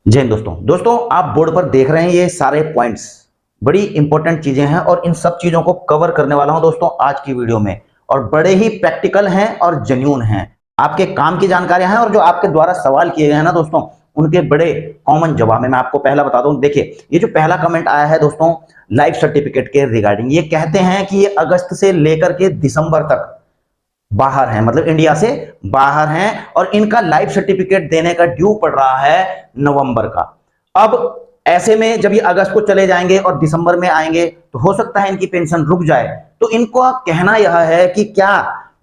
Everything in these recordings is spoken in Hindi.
जय हिंद दोस्तों आप बोर्ड पर देख रहे हैं ये सारे पॉइंट्स बड़ी इंपॉर्टेंट चीजें हैं और इन सब चीजों को कवर करने वाला हूं दोस्तों आज की वीडियो में। और बड़े ही प्रैक्टिकल हैं और जेन्युइन हैं, आपके काम की जानकारियां हैं और जो आपके द्वारा सवाल किए गए हैं ना दोस्तों, उनके बड़े कॉमन जवाब है। मैं आपको पहला बता दूं, देखिए ये जो पहला कमेंट आया है दोस्तों लाइफ सर्टिफिकेट के रिगार्डिंग, ये कहते हैं कि ये अगस्त से लेकर के दिसंबर तक बाहर हैं, मतलब इंडिया से बाहर हैं और इनका लाइफ सर्टिफिकेट देने का ड्यू पड़ रहा है नवंबर का। अब ऐसे में जब ये अगस्त को चले जाएंगे और दिसंबर में आएंगे तो हो सकता है इनकी पेंशन रुक जाए। तो इनको कहना यह है कि क्या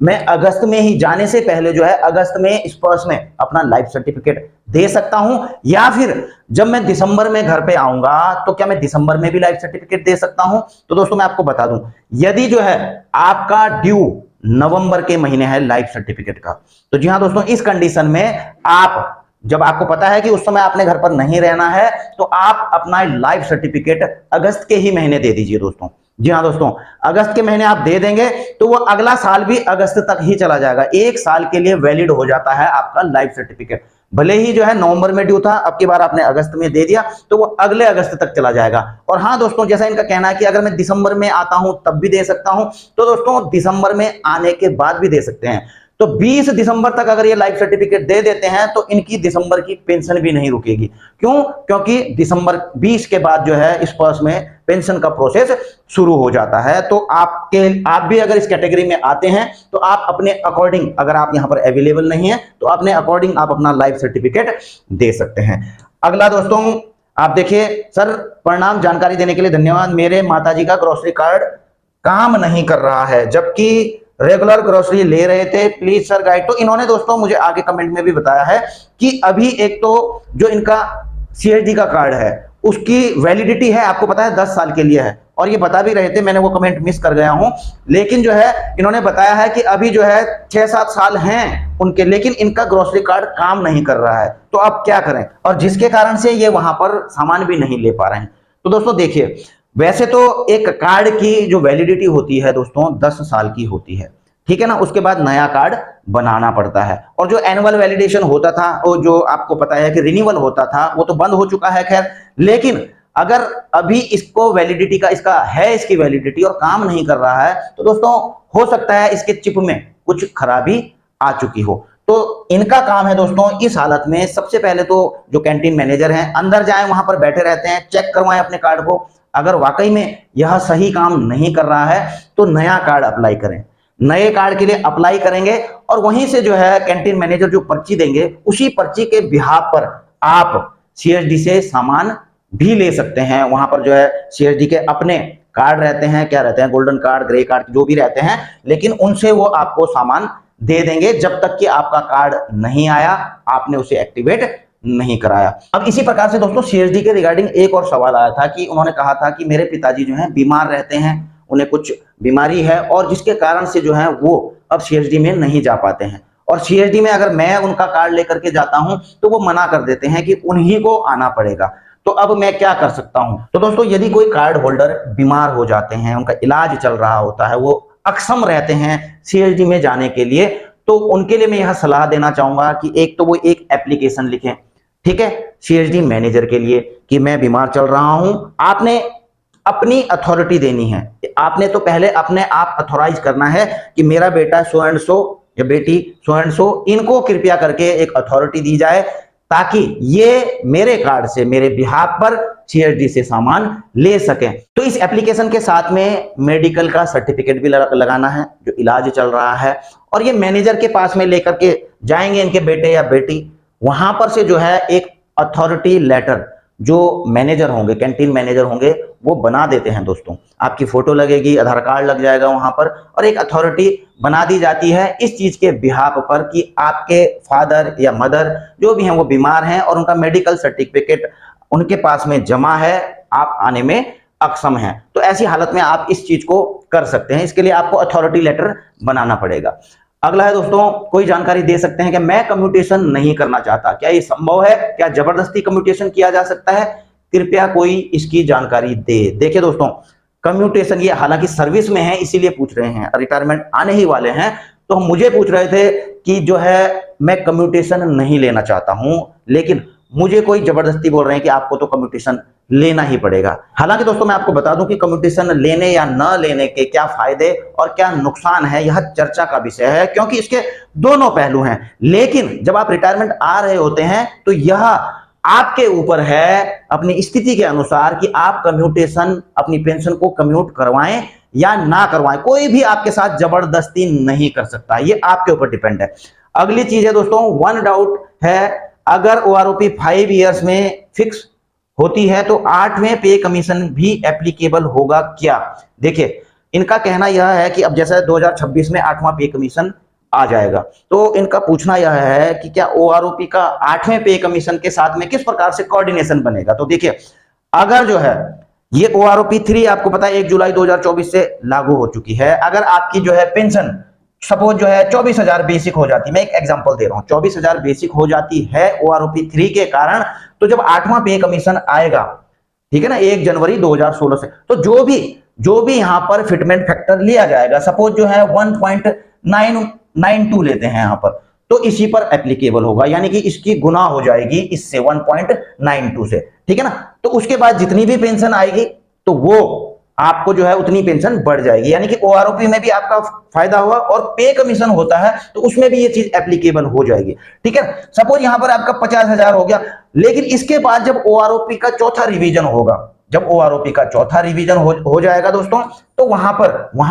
मैं अगस्त में ही जाने से पहले जो है अगस्त में इस पर्स में अपना लाइफ सर्टिफिकेट दे सकता हूं, या फिर जब मैं दिसंबर में घर पे आऊंगा तो क्या मैं दिसंबर में भी लाइफ सर्टिफिकेट दे सकता हूं। तो दोस्तों मैं आपको बता दूं, यदि जो है आपका ड्यू नवंबर के महीने है लाइफ सर्टिफिकेट का, तो जी हाँ दोस्तों, इस कंडीशन में आप जब आपको पता है कि उस समय आपने घर पर नहीं रहना है तो आप अपना लाइफ सर्टिफिकेट अगस्त के ही महीने दे दीजिए दोस्तों। जी हाँ दोस्तों, अगस्त के महीने आप दे देंगे तो वो अगला साल भी अगस्त तक ही चला जाएगा, एक साल के लिए वैलिड हो जाता है आपका लाइफ सर्टिफिकेट। भले ही जो है नवंबर में ड्यू था, अब की बार आपने अगस्त में दे दिया तो वो अगले अगस्त तक चला जाएगा। और हाँ दोस्तों, जैसा इनका कहना है कि अगर मैं दिसंबर में आता हूं तब भी दे सकता हूं, तो दोस्तों दिसंबर में आने के बाद भी दे सकते हैं। तो 20 दिसंबर तक अगर ये लाइफ सर्टिफिकेट दे देते हैं तो इनकी दिसंबर की पेंशन भी नहीं रुकेगी। क्यों? क्योंकि दिसंबर 20 के बाद जो है इस पर्स में पेंशन का प्रोसेस शुरू हो जाता है। तो आप भी अगर इस कैटेगरी में आते हैं तो आप अपने अकॉर्डिंग, अगर आप यहां पर अवेलेबल नहीं है तो अपने अकॉर्डिंग आप अपना लाइफ सर्टिफिकेट दे सकते हैं। अगला दोस्तों आप देखिए, सर प्रणाम, जानकारी देने के लिए धन्यवाद। मेरे माताजी का ग्रोसरी कार्ड काम नहीं कर रहा है जबकि रेगुलर ग्रोसरी ले रहे थे, प्लीज सर गाइड। तो इन्होंने दोस्तों मुझे आगे कमेंट में भी बताया है कि अभी एक तो जो इनका सीएसडी का कार्ड है उसकी वैलिडिटी है, आपको पता है 10 साल के लिए है, और ये बता भी रहे थे, मैंने वो कमेंट मिस कर गया हूं। लेकिन जो है इन्होंने बताया है कि अभी जो है 6-7 साल हैं उनके, लेकिन इनका ग्रोसरी कार्ड काम नहीं कर रहा है। तो अब क्या करें, और जिसके कारण से ये वहां पर सामान भी नहीं ले पा रहे हैं। तो दोस्तों देखिए, वैसे तो एक कार्ड की जो वैलिडिटी होती है दोस्तों 10 साल की होती है, ठीक है ना, उसके बाद नया कार्ड बनाना पड़ता है। और जो एनुअल वैलिडेशन होता था, वो जो आपको पता है कि रिन्यूअल होता था, वो तो बंद हो चुका है खैर। लेकिन अगर अभी इसको वैलिडिटी का इसका है, इसकी वैलिडिटी और काम नहीं कर रहा है, तो दोस्तों हो सकता है इसके चिप में कुछ खराबी आ चुकी हो। तो इनका काम है दोस्तों इस हालत में, सबसे पहले तो जो कैंटीन मैनेजर हैं अंदर जाएं, वहां पर बैठे रहते हैं, चेक करवाएं अपने कार्ड को। अगर वाकई में यह सही काम नहीं कर रहा है तो नया कार्ड अप्लाई करें। नए कार्ड के लिए अप्लाई करेंगे और वहीं से जो है कैंटीन मैनेजर जो पर्ची देंगे, उसी पर्ची के बिहाफ पर आप सीएसडी से सामान भी ले सकते हैं। वहां पर जो है सीएसडी के अपने कार्ड रहते हैं, क्या रहते हैं, गोल्डन कार्ड, ग्रे कार्ड, जो भी रहते हैं, लेकिन उनसे वो आपको सामान दे देंगे जब तक कि आपका कार्ड नहीं आया, आपने उसे एक्टिवेट नहीं कराया। अब इसी प्रकार से दोस्तों सीएसडी के रिगार्डिंग एक और सवाल आया था कि उन्होंने कहा था कि मेरे पिताजी जो हैं बीमार रहते हैं, उन्हें कुछ बीमारी है और जिसके कारण से जो है वो अब सीएसडी में नहीं जा पाते हैं, और सीएसडी में अगर मैं उनका कार्ड लेकर के जाता हूं तो वो मना कर देते हैं कि उन्हीं को आना पड़ेगा। तो अब मैं क्या कर सकता हूं? तो दोस्तों यदि कोई कार्ड होल्डर बीमार हो जाते हैं, उनका इलाज चल रहा होता है, वो अक्षम रहते हैं सीएसडी में जाने के लिए, तो उनके लिए मैं यह सलाह देना चाहूंगा कि एक तो वो एक एप्लीकेशन लिखें, ठीक है, सीएसडी मैनेजर के लिए कि मैं बीमार चल रहा हूं। आपने अपनी अथॉरिटी देनी है, आपने तो पहले अपने आप अथॉराइज करना है कि मेरा बेटा सो एंड सो या बेटी सो एंड सो, इनको कृपया करके एक अथॉरिटी दी जाए ताकि ये मेरे कार्ड से मेरे बिहाफ पर सीएसडी से सामान ले सकें। तो इस एप्लीकेशन के साथ में मेडिकल का सर्टिफिकेट भी लगाना है, जो इलाज चल रहा है, और ये मैनेजर के पास में लेकर के जाएंगे इनके बेटे या बेटी। वहां पर से जो है एक अथॉरिटी लेटर जो मैनेजर होंगे, कैंटीन मैनेजर होंगे, वो बना देते हैं दोस्तों। आपकी फोटो लगेगी, आधार कार्ड लग जाएगा वहां पर, और एक अथॉरिटी बना दी जाती है इस चीज के बिहाफ पर कि आपके फादर या मदर जो भी हैं वो बीमार हैं और उनका मेडिकल सर्टिफिकेट उनके पास में जमा है, आप आने में अक्षम हैं। तो ऐसी हालत में आप इस चीज को कर सकते हैं, इसके लिए आपको अथॉरिटी लेटर बनाना पड़ेगा। अगला है दोस्तों, कोई जानकारी दे सकते हैं कि मैं कम्यूटेशन नहीं करना चाहता, क्या ये संभव है? क्या जबरदस्ती कम्यूटेशन किया जा सकता है? कृपया कोई इसकी जानकारी दे। देखिए दोस्तों, कम्यूटेशन ये हालांकि सर्विस में है इसीलिए पूछ रहे हैं, रिटायरमेंट आने ही वाले हैं, तो मुझे पूछ रहे थे कि जो है मैं कम्यूटेशन नहीं लेना चाहता हूं, लेकिन मुझे कोई जबरदस्ती बोल रहे हैं कि आपको तो कम्यूटेशन लेना ही पड़ेगा। हालांकि दोस्तों मैं आपको बता दूं कि कम्यूटेशन लेने या न लेने के क्या फायदे और क्या नुकसान है, यह चर्चा का विषय है, क्योंकि इसके दोनों पहलू हैं। लेकिन जब आप रिटायरमेंट आ रहे होते हैं तो यह आपके ऊपर है अपनी स्थिति के अनुसार कि आप कम्यूटेशन अपनी पेंशन को कम्यूट करवाएं या ना करवाएं। कोई भी आपके साथ जबरदस्ती नहीं कर सकता, ये आपके ऊपर डिपेंड है। अगली चीज है दोस्तों, वन डाउट है, अगर ओआरओपी 5 इयर्स में फिक्स होती है तो 8वें पे कमीशन भी एप्लीकेबल होगा क्या? देखिए इनका कहना यह है कि अब जैसे 2026 में 8वां पे कमीशन आ जाएगा, तो इनका पूछना यह है कि क्या ओआरओपी का 8वें पे कमीशन के साथ में किस प्रकार से कोऑर्डिनेशन बनेगा। तो देखिए अगर जो है ये ओआरओपी 3 आपको पता है 1 जुलाई 2024 से लागू हो चुकी है, अगर आपकी जो है पेंशन सपोज जो है 24,000 बेसिक हो जाती, मैं एक एग्जांपल दे रहा हूं, 24,000 बेसिक हो जाती है ओआरओपी 3 के कारण, तो जब 8वां पे कमीशन आएगा, ठीक है ना, 1 जनवरी 2016 से, तो जो भी यहां पर फिटमेंट फैक्टर लिया जाएगा, सपोज जो है 1.992 लेते हैं यहां पर, तो इसी पर एप्लीकेबल होगा, यानी कि इसकी गुना हो जाएगी इससे 1.92 से, ठीक है ना। तो उसके बाद जितनी भी पेंशन आएगी तो वो आपको जो है उतनी पेंशन बढ़ जाएगी, यानी कि ओआरओपी में भी आपका फायदा हुआ और पे कमीशन होता है तो उसमें भी ये चीज एप्लीकेबल हो जाएगी, ठीक है। सपोज यहां पर आपका 50,000 हो गया, लेकिन इसके बाद जब ओआरओपी का चौथा रिवीजन होगा, जब ओआरओपी का चौथा रिवीजन हो जाएगा दोस्तों, तो वहां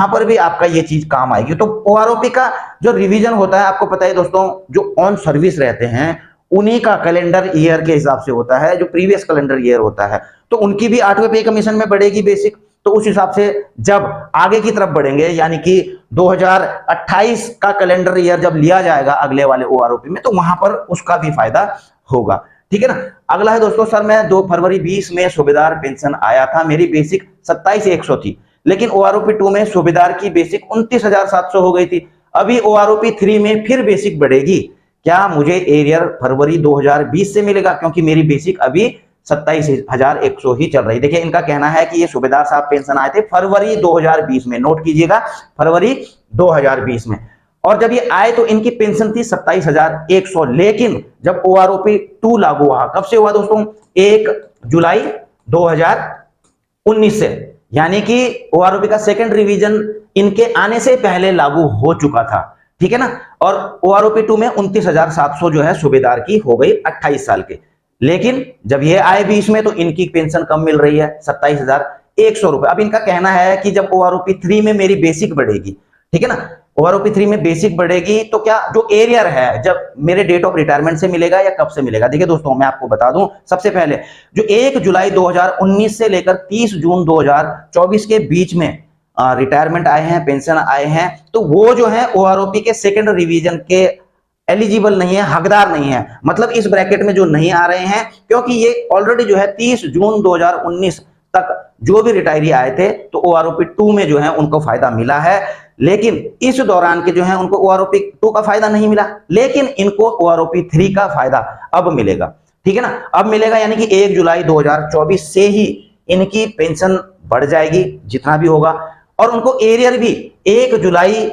पर भी आपका ये चीज काम आएगी। तो ओआरओपी का जो रिवीजन होता है आपको पता है दोस्तों, जो ऑन सर्विस रहते हैं उन्हीं का कैलेंडर ईयर के हिसाब से होता है, जो प्रीवियस कैलेंडर ईयर होता है, तो उनकी भी 8वें पे कमीशन में बढ़ेगी बेसिक। तो उस हिसाब से जब आगे की तरफ बढ़ेंगे, यानी कि 2028 का कैलेंडर ईयर जब लिया जाएगा अगले वाले ओआरओपी में, तो वहां पर उसका भी फायदा होगा, ठीक है ना। अगला है दोस्तों, सर मैं 2 फरवरी 20 में सूबेदार पेंशन आया था, मेरी बेसिक 27,100 थी, लेकिन ओआरओपी 2 में सूबेदार की बेसिक 29,700 हो गई थी। अभी ओआरओपी 3 में फिर बेसिक बढ़ेगी, क्या मुझे एरियर फरवरी 2020 से मिलेगा, क्योंकि मेरी बेसिक अभी 27,100 ही चल रही। देखिए इनका कहना है कि ये सूबेदार साहब पेंशन आए थे फरवरी 2020 में, नोट कीजिएगा फरवरी 2020 में, और जब ये आए तो इनकी पेंशन थी 27,100, लेकिन जब ओआरओपी 2 लागू हुआ, कब से हुआ दोस्तों, 1 जुलाई 2019 से, यानी कि ओआरओपी का सेकंड रिवीजन इनके आने से पहले लागू हो चुका था, ठीक है ना। और ओआरओपी 2 में 29,700 जो है सूबेदार की हो गई 28 साल के, लेकिन जब ये आए 20 में तो इनकी पेंशन कम मिल रही है 27,100 रुपए। अब इनका कहना है कि जब ओआरओपी 3 में मेरी बेसिक बढ़ेगी, ठीक है ना, ओआरओपी 3 में बेसिक बढ़ेगी, तो क्या जो एरियर है जब मेरे डेट ऑफ रिटायरमेंट से मिलेगा या कब से मिलेगा। देखिए दोस्तों मैं आपको बता दूं, सबसे पहले जो 1 जुलाई 2019 से लेकर 30 जून 2024 के बीच में रिटायरमेंट आए हैं, पेंशन आए हैं, तो वो जो है ओआरओपी के सेकंड रिवीजन के एलिजिबल नहीं है, हकदार नहीं है, मतलब इस ब्रैकेट में जो नहीं आ रहे हैं, क्योंकि ये ऑलरेडी जो है 30 जून 2019 तक जो भी रिटायरी आए थे तो ओआरओपी 2 में जो है उनको फायदा मिला है, लेकिन इस दौरान के जो है उनको ओआरओपी 2 का फायदा नहीं मिला, लेकिन इनको ओआरओपी 3 का फायदा अब मिलेगा, ठीक है ना। अब मिलेगा, यानी कि 1 जुलाई 2024 से ही इनकी पेंशन बढ़ जाएगी जितना भी होगा, और उनको एरियर भी 1 जुलाई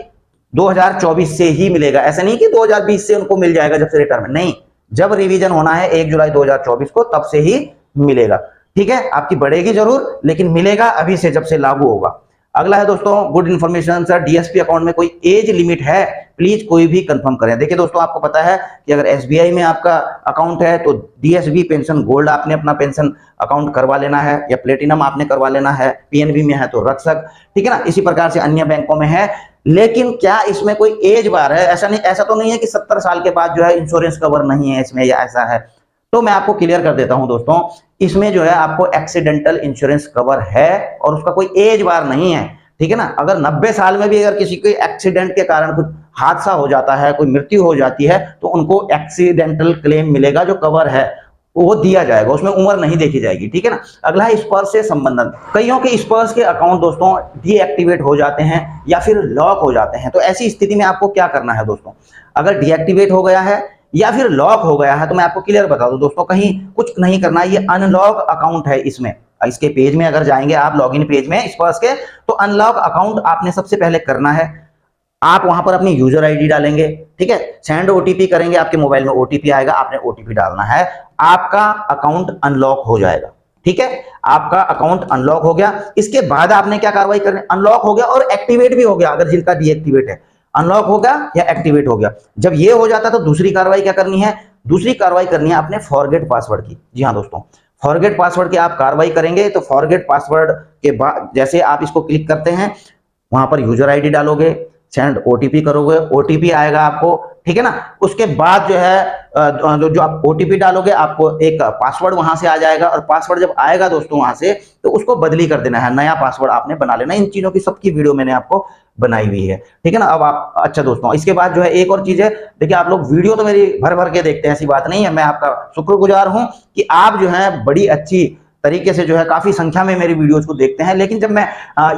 2024 से ही मिलेगा। ऐसा नहीं कि 2020 से उनको मिल जाएगा जब से रिटायरमेंट, नहीं, जब रिवीजन होना है 1 जुलाई 2024 को तब से ही मिलेगा, ठीक है। आपकी बढ़ेगी जरूर, लेकिन मिलेगा अभी से जब से लागू होगा। अगला है दोस्तों, good information sir, DSP account में कोई एज लिमिट है, प्लीज कोई भी कंफर्म करें। देखिए दोस्तों आपको पता है कि अगर एसबीआई में आपका अकाउंट है तो डीएसबी पेंशन गोल्ड आपने अपना पेंशन अकाउंट करवा लेना है, या प्लेटिनम आपने करवा लेना है, पीएनबी में है तो रक्षक, ठीक है ना, इसी प्रकार से अन्य बैंकों में है। लेकिन क्या इसमें कोई एज बार है? ऐसा नहीं, ऐसा तो नहीं है कि 70 साल के बाद जो है इंश्योरेंस कवर नहीं है इसमें, या ऐसा है, तो मैं आपको क्लियर कर देता हूं दोस्तों, इसमें जो है आपको एक्सीडेंटल इंश्योरेंस कवर है और उसका कोई एज बार नहीं है, ठीक है ना। अगर 90 साल में भी अगर किसी के एक्सीडेंट के कारण कुछ हादसा हो जाता है, कोई मृत्यु हो जाती है, तो उनको एक्सीडेंटल क्लेम मिलेगा, जो कवर है वो दिया जाएगा, उसमें उम्र नहीं देखी जाएगी, ठीक है ना। अगला है स्पर्श से संबंधित, कईयों के स्पर्श के अकाउंट दोस्तों डीएक्टिवेट हो जाते हैं या फिर लॉक हो जाते हैं, तो ऐसी स्थिति में आपको क्या करना है दोस्तों, अगर डीएक्टिवेट हो गया है या फिर लॉक हो गया है, तो मैं आपको क्लियर बता दूं दोस्तों, कहीं कुछ नहीं करना है, ये अनलॉक अकाउंट है। इसमें इसके पेज में अगर जाएंगे आप, लॉगिन पेज में स्पर्श के, तो अनलॉक अकाउंट आपने सबसे पहले करना है। आप वहां पर अपनी यूजर आईडी डालेंगे, ठीक है, सेंड ओटीपी करेंगे, आपके मोबाइल में ओटीपी आएगा, आपने ओटीपी डालना है, आपका अकाउंट अनलॉक हो जाएगा। ठीक है, आपका अकाउंट अनलॉक हो गया। इसके बाद आपने क्या कार्रवाई करनी, अनलॉक हो गया और एक्टिवेट भी हो गया, अगर जिनका डीएक्टिवेट है, अनलॉक हो गया या एक्टिवेट हो गया। जब ये हो जाता तो दूसरी कार्रवाई क्या करनी है, दूसरी कार्रवाई करनी है आपने फॉरगेट पासवर्ड की। जी हाँ दोस्तों, फॉरगेट पासवर्ड की आप कार्रवाई करेंगे। तो फॉरगेट पासवर्ड के बाद जैसे आप इसको क्लिक करते हैं, वहां पर यूजर आईडी डालोगे, सेंड ओटीपी करोगे, ओटीपी आएगा आपको, ठीक है ना। उसके बाद जो है जो आप ओटीपी डालोगे, आपको एक पासवर्ड वहां से आ जाएगा, और पासवर्ड जब आएगा दोस्तों वहां से, तो उसको बदली कर देना है, नया पासवर्ड आपने बना लेना। इन चीजों की सबकी वीडियो मैंने आपको बनाई हुई है, ठीक है ना। अब आप, अच्छा दोस्तों, इसके बाद जो है एक और चीज है, देखिए आप लोग वीडियो तो मेरी भर भर के देखते हैं, ऐसी बात नहीं है, मैं आपका शुक्रगुजार हूं कि आप जो है बड़ी अच्छी तरीके से जो है काफी संख्या में मेरी वीडियोस को देखते हैं। लेकिन जब मैं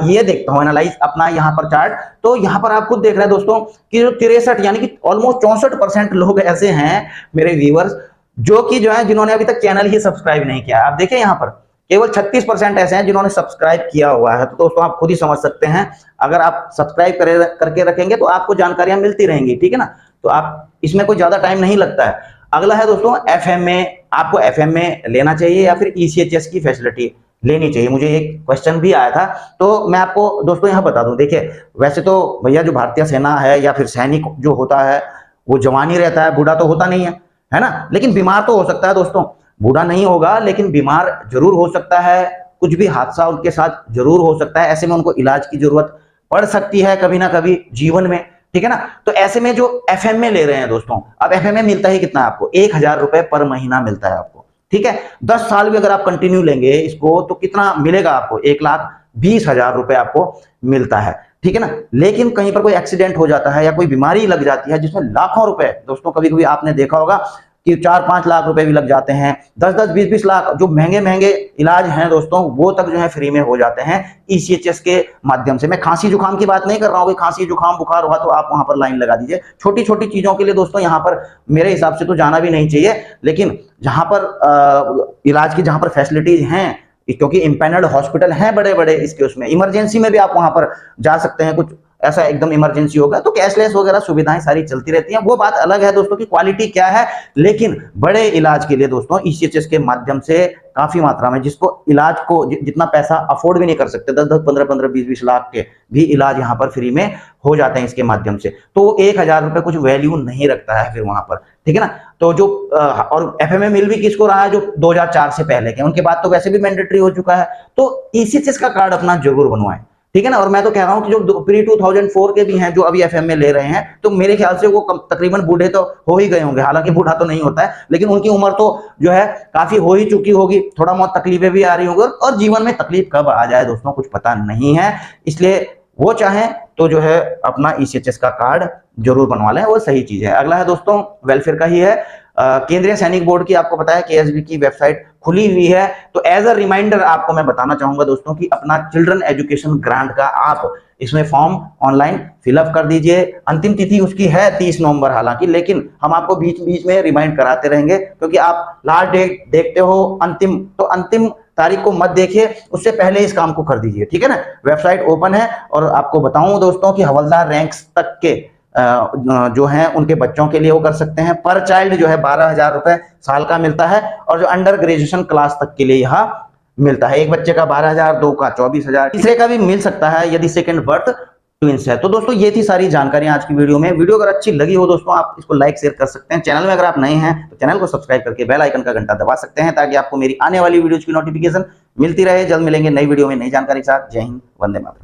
ये देखता हूं एनालाइज अपना यहाँ पर चार्ट, तो यहाँ पर आप खुद देख रहे हैं दोस्तों कि जो 63 यानी कि ऑलमोस्ट 64% लोग ऐसे हैं मेरे व्यूअर्स, जो कि जो है जिन्होंने अभी तक चैनल ही सब्सक्राइब नहीं किया। आप देखिए यहाँ पर केवल 36% ऐसे हैं जिन्होंने सब्सक्राइब किया हुआ है। तो दोस्तों आप खुद ही समझ सकते हैं, अगर आप सब्सक्राइब करके रखेंगे तो आपको जानकारियां मिलती रहेंगी, ठीक है ना। तो आप, इसमें कोई ज्यादा टाइम नहीं लगता है। अगला है दोस्तों एफएमए, आपको एफएमए लेना चाहिए या फिर ईसीएचएस की फैसिलिटी लेनी चाहिए। मुझे एक क्वेश्चन भी आया था, तो मैं आपको दोस्तों यहाँ बता दूं। देखिए वैसे तो भैया जो भारतीय सेना है या फिर सैनिक जो होता है वो जवान ही रहता है, बूढ़ा तो होता नहीं है ना। लेकिन बीमार तो हो सकता है दोस्तों, बूढ़ा नहीं होगा लेकिन बीमार जरूर हो सकता है, कुछ भी हादसा उनके साथ जरूर हो सकता है। ऐसे में उनको इलाज की जरूरत पड़ सकती है कभी ना कभी जीवन में, ठीक है ना। तो ऐसे में जो एफएमए ले रहे हैं दोस्तों, अब एफएमए मिलता है कितना आपको, 1000 रुपए पर महीना मिलता है आपको, ठीक है। 10 साल भी अगर आप कंटिन्यू लेंगे इसको तो कितना मिलेगा आपको, 1,20,000 रुपए आपको मिलता है, ठीक है ना। लेकिन कहीं पर कोई एक्सीडेंट हो जाता है या कोई बीमारी लग जाती है जिसमें लाखों रुपए, दोस्तों कभी कभी आपने देखा होगा कि 4-5 लाख रुपए भी लग जाते हैं, 10-10, 20-20 लाख, जो महंगे महंगे इलाज हैं दोस्तों वो तक जो है फ्री में हो जाते हैं ईसीएचएस के माध्यम से। मैं खांसी जुकाम की बात नहीं कर रहा हूँ कि खांसी जुकाम बुखार हुआ तो आप वहां पर लाइन लगा दीजिए। छोटी छोटी चीजों के लिए दोस्तों यहाँ पर मेरे हिसाब से तो जाना भी नहीं चाहिए, लेकिन जहां पर इलाज की जहां पर फैसिलिटीज हैं, क्योंकि इम्पैनल्ड हॉस्पिटल हैं बड़े बड़े, इसके उसमें इमरजेंसी में भी आप वहां पर जा सकते हैं। कुछ ऐसा एकदम इमरजेंसी होगा तो कैशलेस वगैरह सुविधाएं सारी चलती रहती हैं, वो बात अलग है दोस्तों की क्वालिटी क्या है। लेकिन बड़े इलाज के लिए दोस्तों ईसीएचएस के माध्यम से काफी मात्रा में, जिसको इलाज को जितना पैसा अफोर्ड भी नहीं कर सकते, 10-10, 15-15, 20-20 लाख के भी इलाज यहाँ पर फ्री में हो जाते हैं इसके माध्यम से। तो 1000 रुपए कुछ वैल्यू नहीं रखता है फिर वहां पर, ठीक है ना। तो जो और एफएमए मिल भी किसको रहा है, जो 2004 से पहले के, उनके बाद तो वैसे भी मैंडेटरी हो चुका है। तो ईसीएचएस का कार्ड अपना जरूर बनवाएं, ठीक है ना। और मैं तो कह रहा हूं कि जो प्री 2004 के भी हैं जो अभी एफएमए ले रहे हैं, तो मेरे ख्याल से वो तकरीबन बूढ़े तो हो ही गए होंगे, हालांकि बूढ़ा तो नहीं होता है, लेकिन उनकी उम्र तो जो है काफी हो ही चुकी होगी, थोड़ा बहुत तकलीफें भी आ रही होंगी, और जीवन में तकलीफ कब आ जाए दोस्तों कुछ पता नहीं है। इसलिए वो चाहें तो जो है अपना ईसीएचएस का कार्ड जरूर बनवा लें, वो सही चीज है। अगला है दोस्तों वेलफेयर का ही है। केंद्रीय सैनिक बोर्ड की आपको पता है केएसबी की वेबसाइट खुली हुई है। तो एज अ रिमाइंडर आपको मैं बताना चाहूंगा दोस्तों कि अपना चिल्ड्रन एजुकेशन ग्रांट का आप इसमें फॉर्म ऑनलाइन फिलअप कर दीजिए। अंतिम तिथि उसकी है 30 नवंबर हालांकि, लेकिन हम आपको बीच बीच में रिमाइंड कराते रहेंगे, क्योंकि आप लास्ट डेट देखते हो अंतिम, तो अंतिम तारीख को मत देखिए, उससे पहले इस काम को कर दीजिए, ठीक है ना। वेबसाइट ओपन है, और आपको बताऊं दोस्तों कि हवलदार रैंक्स तक के जो हैं उनके बच्चों के लिए वो कर सकते हैं। पर चाइल्ड जो है 12,000 रुपए साल का मिलता है, और जो अंडर ग्रेजुएशन क्लास तक के लिए यहाँ मिलता है, एक बच्चे का 12,000, 2 का 24,000, तीसरे का भी मिल सकता है यदि सेकंड बर्थ ट्विंस है। तो दोस्तों ये थी सारी जानकारी आज की वीडियो में। वीडियो अगर अच्छी लगी हो दोस्तों, आप इसको लाइक शेयर कर सकते हैं। चैनल में अगर आप नए हैं तो चैनल को सब्सक्राइब करके बेल आइकन का घंटा दबा सकते हैं, ताकि आपको मेरी आने वाली वीडियोज की नोटिफिकेशन मिलती रहे। जल्द मिलेंगे नई वीडियो में नई जानकारी के साथ। जय हिंद, वंदे मातरम।